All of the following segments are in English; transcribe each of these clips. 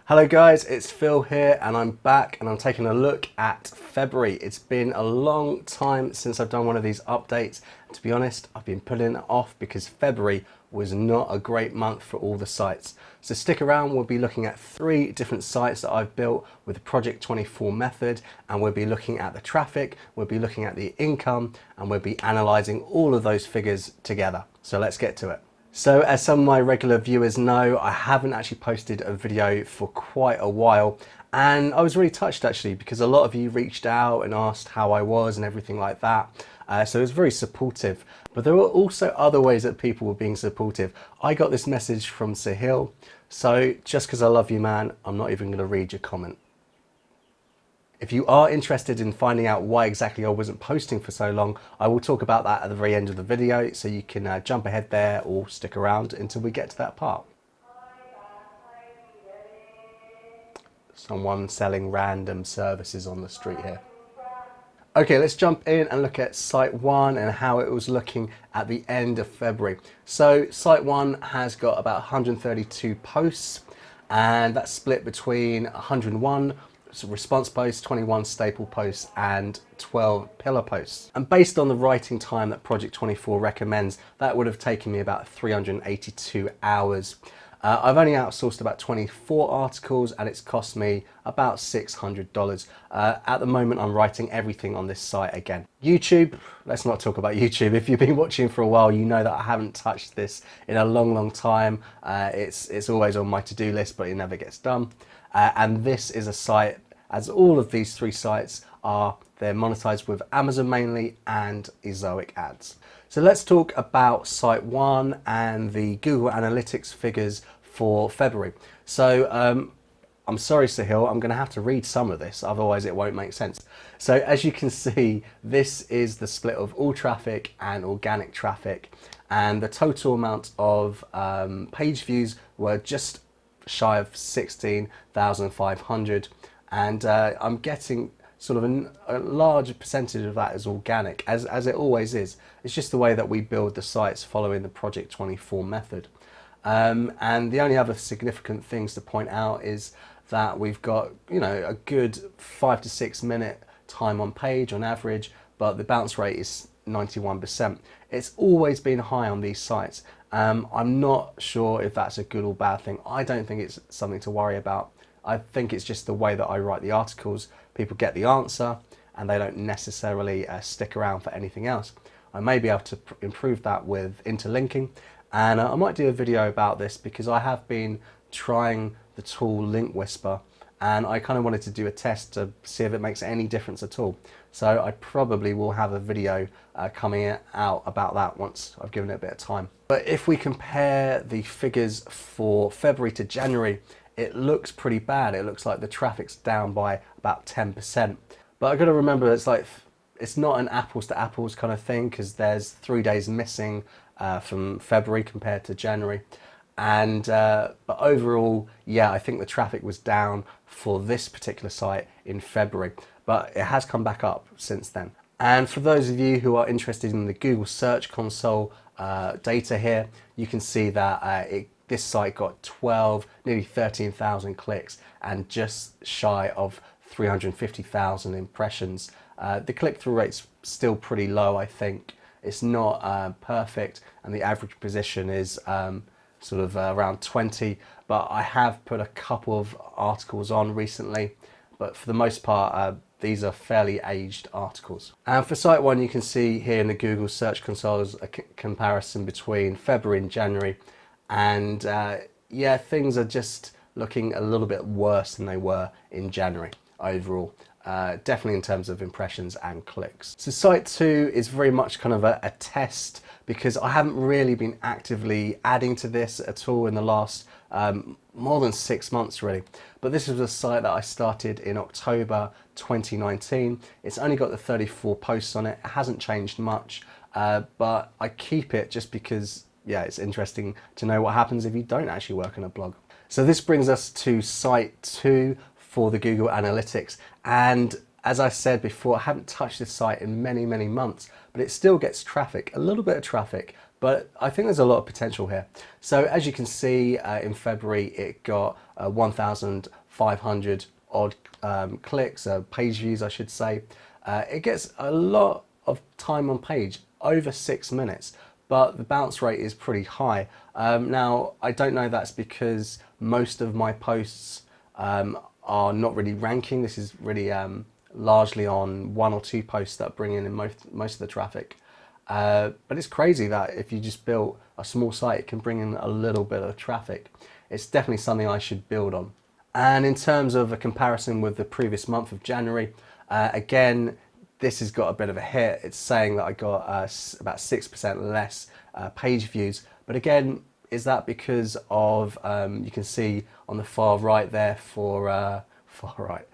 Hello guys, it's Phil here and I'm back and I'm taking a look at February. It's been a long time since I've done one of these updates. To be honest, I've been putting it off because February was not a great month for all the sites. So stick around, we'll be looking at 3 different sites that I've built with the Project 24 method, and we'll be looking at the traffic, we'll be looking at the income, and we'll be analysing all of those figures together. So let's get to it. So as some of my regular viewers know, I haven't actually posted a video for quite a while, and I was really touched actually because a lot of you reached out and asked how I was and everything like that. So it was very supportive, but there were also other ways that people were being supportive. I got this message from Sahil, so just because I love you, man, I'm not even going to read your comment. If you are interested in finding out why exactly I wasn't posting for so long, I will talk about that at the very end of the video, so you can jump ahead there or stick around until we get to that part. Someone selling random services on the street here. Okay, let's jump in and look at Site 1 and how it was looking at the end of February. So Site 1 has got about 132 posts, and that's split between 101 response posts, 21 staple posts, and 12 pillar posts. And based on the writing time that Project 24 recommends, that would have taken me about 382 hours. I've only outsourced about 24 articles and it's cost me about $600. At the moment, I'm writing everything on this site again. YouTube, let's not talk about YouTube. If you've been watching for a while, you know that I haven't touched this in a long time. It's always on my to-do list, but it never gets done. And this is a site, as all of these 3 sites are, they're monetized with Amazon mainly and Ezoic ads. So let's talk about Site 1 and the Google Analytics figures for February. So I'm sorry, Sahil, I'm going to have to read some of this, otherwise it won't make sense. So as you can see, this is the split of all traffic and organic traffic, and the total amount of page views were just shy of 16,500, and I'm getting sort of a large percentage of that is organic, as it always is. It's just the way that we build the sites following the Project 24 method. And the only other significant things to point out is that we've got, you know, a good 5 to 6 minute time on page on average, but the bounce rate is 91%. It's always been high on these sites. I'm not sure if that's a good or bad thing. I don't think it's something to worry about. I think it's just the way that I write the articles. People get the answer and they don't necessarily stick around for anything else. I may be able to improve that with interlinking, and I might do a video about this because I have been trying the tool Link Whisper, and I kind of wanted to do a test to see if it makes any difference at all. So I probably will have a video coming out about that once I've given it a bit of time. But if we compare the figures for February to January, it looks pretty bad. It looks like the traffic's down by about 10%. But I've got to remember, it's not an apples to apples kind of thing, because there's 3 days missing from February compared to January. And but overall, yeah, I think the traffic was down for this particular site in February, but it has come back up since then. And for those of you who are interested in the Google Search Console data here, you can see that this site got 12, nearly 13,000 clicks and just shy of 350,000 impressions. The click-through rate's still pretty low, I think. It's not perfect, and the average position is sort of around 20, but I have put a couple of articles on recently, but for the most part, these are fairly aged articles. And for Site 1, you can see here in the Google Search Console a comparison between February and January, and yeah, things are just looking a little bit worse than they were in January overall. Definitely in terms of impressions and clicks. So Site 2 is very much kind of a test, because I haven't really been actively adding to this at all in the last more than 6 months really. But this was a site that I started in October 2019. It's only got the 34 posts on it. It hasn't changed much, but I keep it just because, yeah, it's interesting to know what happens if you don't actually work on a blog. So this brings us to Site 2 for the Google Analytics, and as I said before, I haven't touched this site in many months, but it still gets traffic, a little bit of traffic, but I think there's a lot of potential here. So as you can see, in February, it got 1,500 odd clicks, page views, I should say. It gets a lot of time on page, over 6 minutes, but the bounce rate is pretty high. Now, I don't know that's because most of my posts are not really ranking. This is really largely on 1 or 2 posts that bring in most of the traffic. But it's crazy that if you just built a small site, it can bring in a little bit of traffic. It's definitely something I should build on. And in terms of a comparison with the previous month of January, again, this has got a bit of a hit. It's saying that I got about 6% less page views. But again, is that because of, you can see on the far right there far right,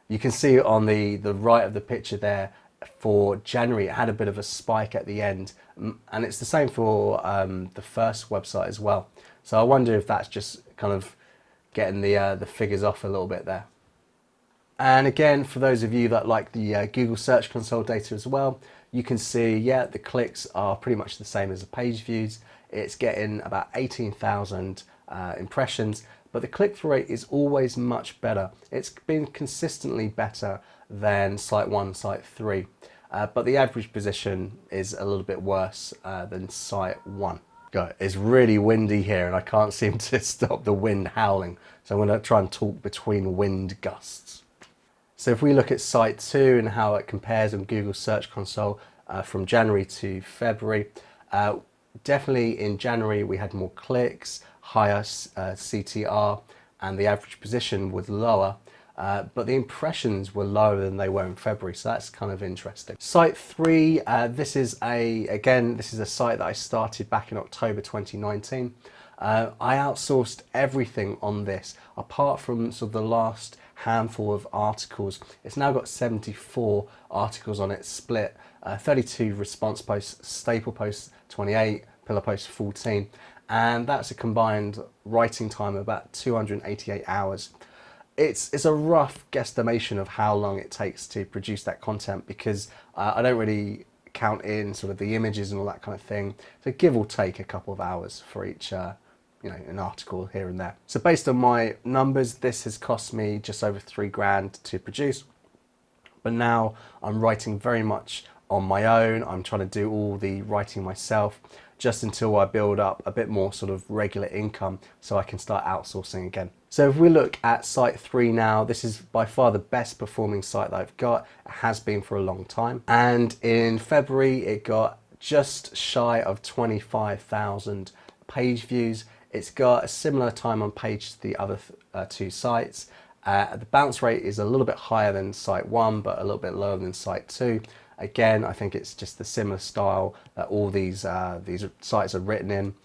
you can see on the right of the picture there for January, it had a bit of a spike at the end. And it's the same for the first website as well. So I wonder if that's just kind of getting the figures off a little bit there. And again, for those of you that like the Google Search Console data as well, you can see, yeah, the clicks are pretty much the same as the page views. It's getting about 18,000 impressions, but the click-through rate is always much better. It's been consistently better than Site 1, Site 3, but the average position is a little bit worse than Site 1. It's really windy here and I can't seem to stop the wind howling, so I'm going to try and talk between wind gusts. So if we look at Site 2 and how it compares on Google Search Console from January to February, definitely in January we had more clicks, higher CTR, and the average position was lower, but the impressions were lower than they were in February, so that's kind of interesting. Site 3, this is a site that I started back in October 2019. I outsourced everything on this, apart from sort of the last handful of articles. It's now got 74 articles on it, split 32 response posts, staple posts 28, pillar posts 14, and that's a combined writing time of about 288 hours. It's a rough guesstimation of how long it takes to produce that content, because I don't really count in sort of the images and all that kind of thing, so give or take a couple of hours for each an article here and there. So based on my numbers, this has cost me just over £3,000 to produce. But now I'm writing very much on my own. I'm trying to do all the writing myself just until I build up a bit more sort of regular income so I can start outsourcing again. So if we look at Site 3 now, this is by far the best performing site that I've got. It has been for a long time. And in February, it got just shy of 25,000 page views. It's got a similar time on page to the other 2 sites. The bounce rate is a little bit higher than Site 1, but a little bit lower than Site 2. Again, I think it's just the similar style that all these sites are written in.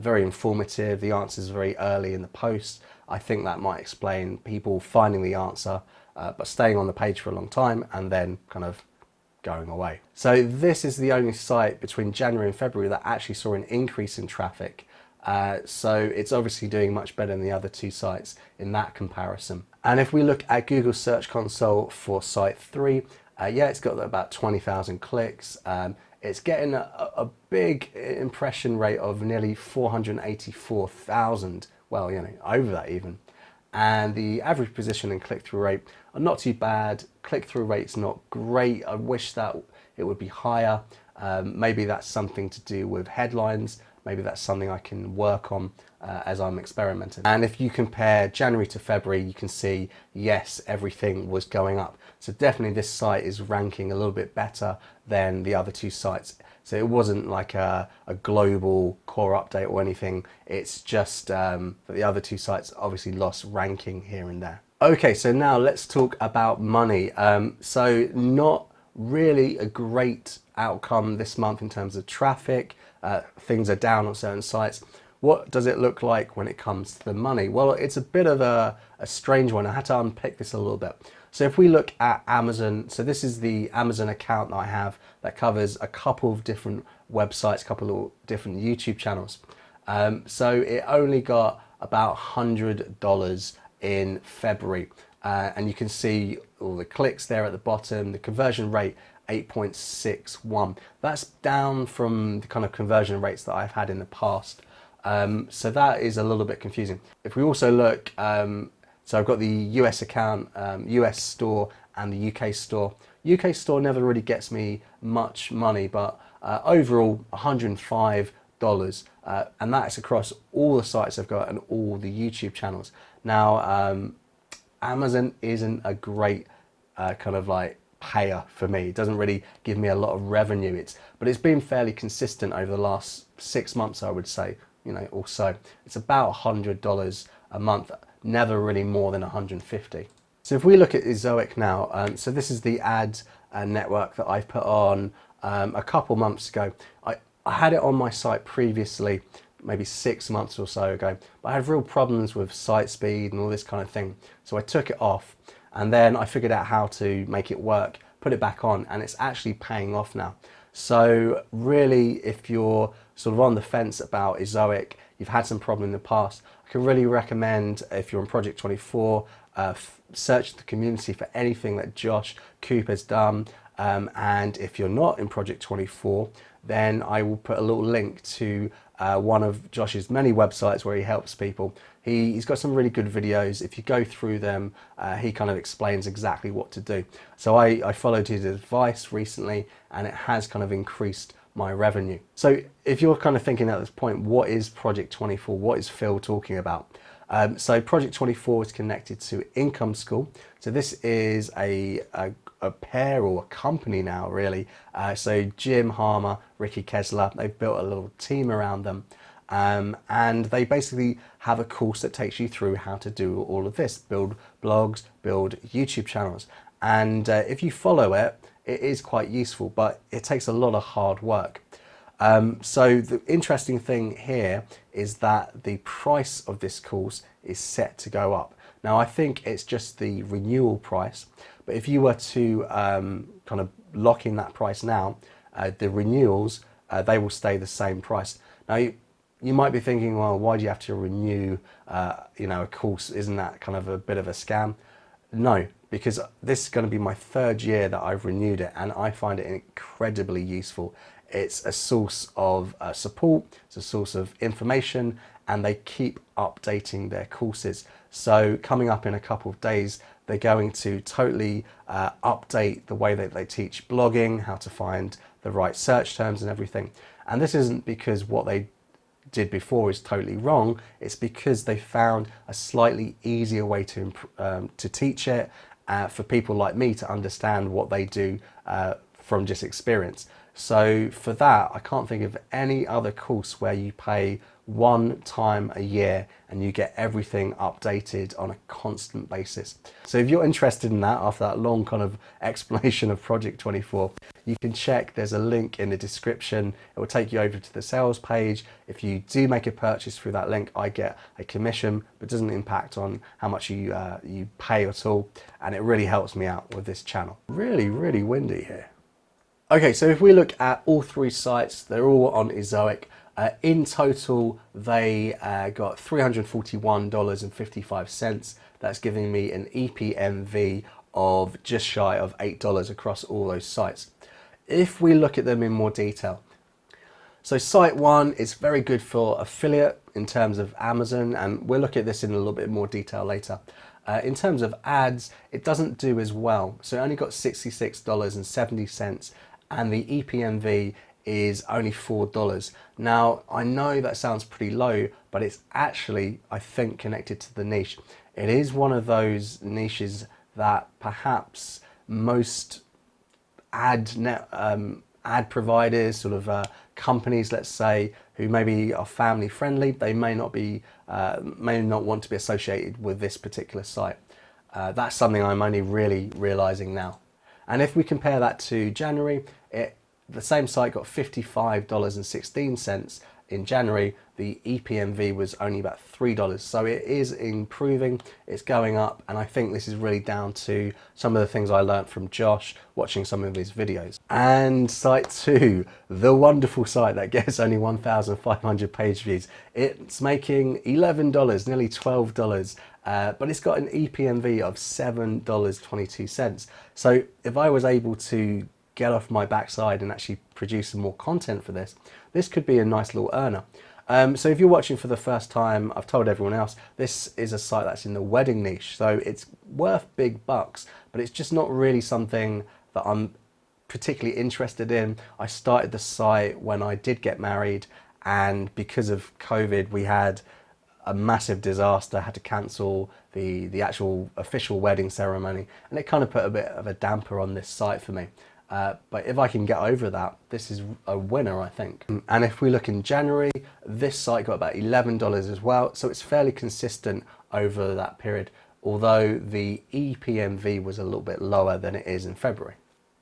Very informative. The answers are very early in the post. I think that might explain people finding the answer, but staying on the page for a long time and then kind of going away. So this is the only site between January and February that actually saw an increase in traffic. So it's obviously doing much better than the other 2 sites in that comparison. And if we look at Google Search Console for Site 3, yeah, it's got about 20,000 clicks. It's getting a big impression rate of nearly 484,000. Well, over that even. And the average position and click-through rate are not too bad. Click-through rate's not great. I wish that it would be higher. Maybe that's something to do with headlines. Maybe that's something I can work on as I'm experimenting. And if you compare January to February, you can see, yes, everything was going up. So definitely this site is ranking a little bit better than the other 2 sites. So it wasn't like a global core update or anything. It's just that the other 2 sites obviously lost ranking here and there. Okay, so now let's talk about money. So not really a great outcome this month in terms of traffic. Things are down on certain sites. What does it look like when it comes to the money? Well, it's a bit of a strange one. I had to unpick this a little bit. So if we look at Amazon, so this is the Amazon account that I have that covers a couple of different websites, a couple of different YouTube channels. So it only got about $100 in February. And you can see all the clicks there at the bottom. The conversion rate 8.61. That's down from the kind of conversion rates that I've had in the past. So that is a little bit confusing. If we also look, so I've got the US account, US store and the UK store. UK store never really gets me much money, but overall $105, and that's across all the sites I've got and all the YouTube channels. Now, Amazon isn't a great kind of like payer for me. It doesn't really give me a lot of revenue. But it's been fairly consistent over the last 6 months, I would say, you know, or so. It's about $100 a month, never really more than 150. So if we look at Ezoic now, so this is the ad network that I've put on a couple months ago. I had it on my site previously, maybe 6 months or so ago, but I had real problems with site speed and all this kind of thing. So I took it off, and then I figured out how to make it work, put it back on, and it's actually paying off now. So really, if you're sort of on the fence about Ezoic, you've had some problem in the past, I can really recommend, if you're on Project 24, search the community for anything that Josh Coop has done. And if you're not in Project 24, then I will put a little link to one of Josh's many websites where he helps people. He's got some really good videos. If you go through them, he kind of explains exactly what to do. So I followed his advice recently, and it has kind of increased my revenue. So if you're kind of thinking at this point, what is Project 24? What is Phil talking about? So Project 24 is connected to Income School. So this is a pair or a company now, really. So Jim Harmer, Ricky Kessler, they've built a little team around them. And they basically have a course that takes you through how to do all of this, build blogs, build YouTube channels. And if you follow it, it is quite useful, but it takes a lot of hard work. So the interesting thing here is that the price of this course is set to go up. Now, I think it's just the renewal price, but if you were to kind of lock in that price now, the renewals, they will stay the same price. Now, you might be thinking, well, why do you have to renew, you know, a course? Isn't that kind of a bit of a scam? No, because this is going to be my 3rd year that I've renewed it, and I find it incredibly useful. It's a source of support, it's a source of information, and they keep updating their courses. So coming up in a couple of days, they're going to totally update the way that they teach blogging, how to find the right search terms and everything. And this isn't because what they did before is totally wrong. It's because they found a slightly easier way to teach it for people like me to understand what they do from just experience. So for that, I can't think of any other course where you pay one time a year and you get everything updated on a constant basis. So if you're interested in that, after that long kind of explanation of Project 24, you can check, there's a link in the description. It will take you over to the sales page. If you do make a purchase through that link, I get a commission, but it doesn't impact on how much you pay at all. And it really helps me out with this channel. Really, really windy here. Okay, so if we look at all 3 sites, they're all on Ezoic. In total, they got $341.55. That's giving me an EPMV of just shy of $8 across all those sites. If we look at them in more detail, so site 1 is very good for affiliate in terms of Amazon, and we'll look at this in a little bit more detail later. In terms of ads, it doesn't do as well. So it only got $66.70, and the EPMV is only $4. Now, I know that sounds pretty low, but it's actually, I think, connected to the niche. It is one of those niches that perhaps most ad providers, sort of companies, let's say, who maybe are family friendly, they may not want to be associated with this particular site. That's something I'm only really realizing now. And if we compare that to January, the same site got $55.16 in January. The EPMV was only about $3. So it is improving, it's going up, and I think this is really down to some of the things I learned from Josh watching some of his videos. And site 2, the wonderful site that gets only 1,500 page views. It's making $11, nearly $12. But it's got an EPMV of $7.22. So if I was able to get off my backside and actually produce some more content for this, this could be a nice little earner. So if you're watching for the first time, I've told everyone else, this is a site that's in the wedding niche. So it's worth big bucks, but it's just not really something that I'm particularly interested in. I started the site when I did get married, and because of COVID, we had a massive disaster, had to cancel the actual official wedding ceremony, and it kind of put a bit of a damper on this site for me. But if I can get over that, this is a winner, I think. And if we look in January, this site got about $11 as well. So it's fairly consistent over that period, although the EPMV was a little bit lower than it is in February.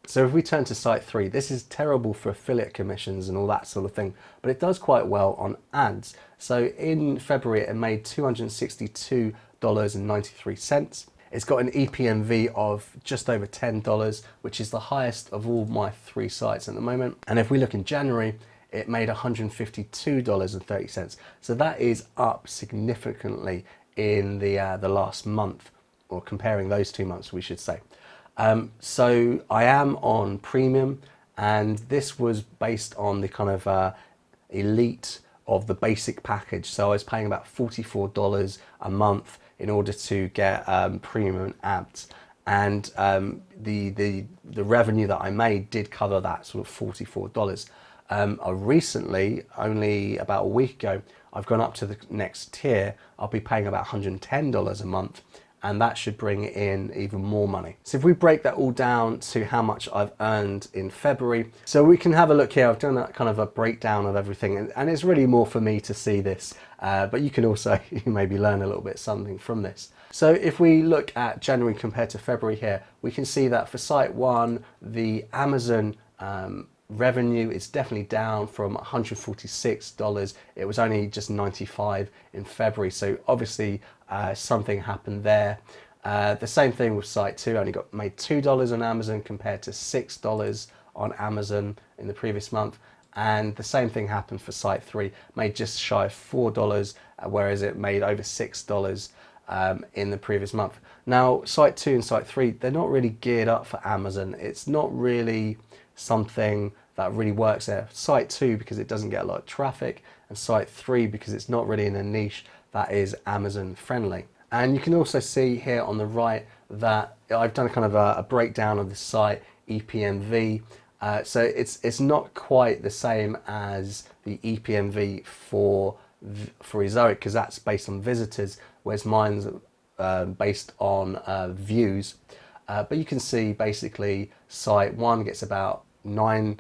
So if we turn to site 3, this is terrible for affiliate commissions and all that sort of thing, but it does quite well on ads. So in February, it made $262.93. It's got an EPMV of just over $10, which is the highest of all my 3 sites at the moment. And if we look in January, it made $152.30. So that is up significantly in the last month, or comparing those 2 months, we should say. So I am on premium, and this was based on the kind of elite of the basic package. So I was paying about $44 a month in order to get premium ads, and the revenue that I made did cover that sort of $44. I recently, only about a week ago, I've gone up to the next tier. I'll be paying about $110 a month, and that should bring in even more money. So if we break that all down to how much I've earned in February, so we can have a look here. I've done that kind of a breakdown of everything, and it's really more for me to see this, but you can also maybe learn a little bit something from this. So if we look at January compared to February here, we can see that for site 1, the Amazon revenue is definitely down from $146. It was only just $95 in February. So obviously something happened there. The same thing with site 2, only made $2 on Amazon compared to $6 on Amazon in the previous month. And the same thing happened for site 3, made just shy of $4, whereas it made over $6 in the previous month. Now, site 2 and site 3, they're not really geared up for Amazon. It's not really something that really works there. Site 2 because it doesn't get a lot of traffic, and site 3 because it's not really in a niche that is Amazon friendly. And you can also see here on the right that I've done a kind of a breakdown of the site EPMV. So it's not quite the same as the EPMV for Ezoic, because that's based on visitors, whereas mine's based on views. But you can see basically site 1 gets about $10,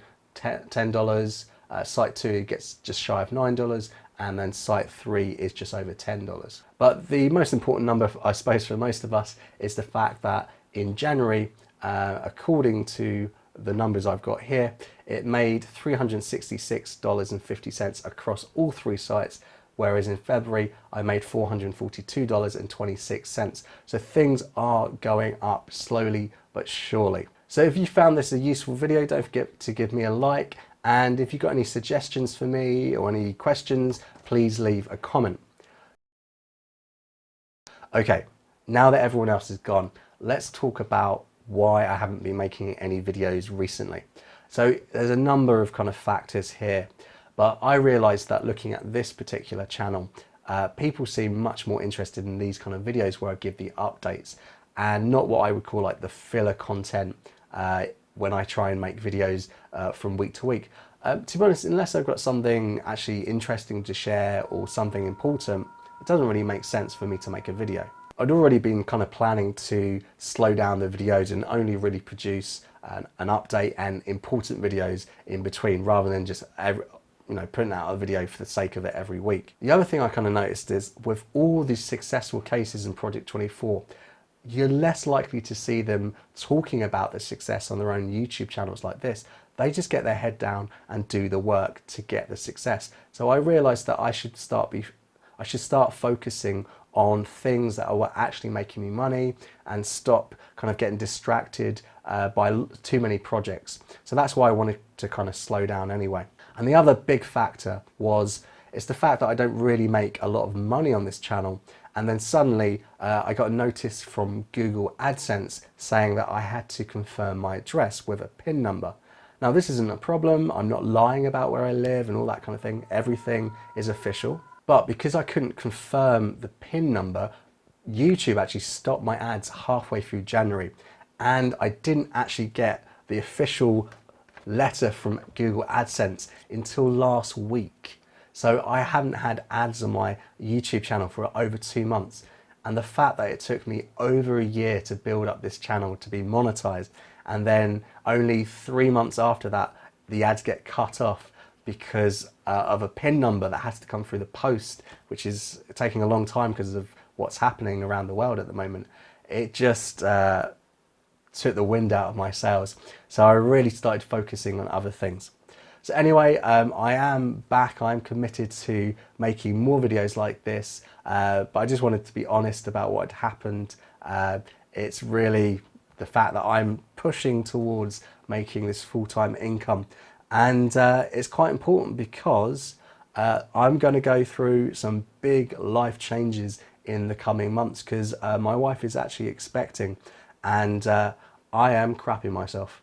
site 2 gets just shy of $9, and then site 3 is just over $10. But the most important number, I suppose, for most of us is the fact that in January, according to the numbers I've got here, it made $366.50 across all 3 sites, whereas in February I made $442.26. So things are going up slowly but surely. So if you found this a useful video, don't forget to give me a like, and if you've got any suggestions for me or any questions, please leave a comment. Okay, now that everyone else is gone, let's talk about why I haven't been making any videos recently. So there's a number of kind of factors here, but I realized that looking at this particular channel, people seem much more interested in these kind of videos where I give the updates, and not what I would call like the filler content when I try and make videos from week to week. To be honest, unless I've got something actually interesting to share or something important, it doesn't really make sense for me to make a video. I'd already been kind of planning to slow down the videos and only really produce an update and important videos in between, rather than just putting out a video for the sake of it every week. The other thing I kind of noticed is with all these successful cases in Project 24, you're less likely to see them talking about the success on their own YouTube channels like this. They just get their head down and do the work to get the success. So I realized that I should start focusing on things that are actually making me money and stop kind of getting distracted by too many projects. So that's why I wanted to kind of slow down anyway. And the other big factor it's the fact that I don't really make a lot of money on this channel, And then suddenly I got a notice from Google AdSense saying that I had to confirm my address with a PIN number. Now, this isn't a problem. I'm not lying about where I live and all that kind of thing. Everything is official. But because I couldn't confirm the PIN number, YouTube actually stopped my ads halfway through January. And I didn't actually get the official letter from Google AdSense until last week. So I haven't had ads on my YouTube channel for over 2 months. And the fact that it took me over a year to build up this channel to be monetized, and then only 3 months after that, the ads get cut off because of a PIN number that has to come through the post, which is taking a long time because of what's happening around the world at the moment. It just took the wind out of my sails. So I really started focusing on other things. So anyway, I am back. I'm committed to making more videos like this, but I just wanted to be honest about what had happened. It's really the fact that I'm pushing towards making this full-time income. And it's quite important because I'm going to go through some big life changes in the coming months because my wife is actually expecting, and I am crapping myself.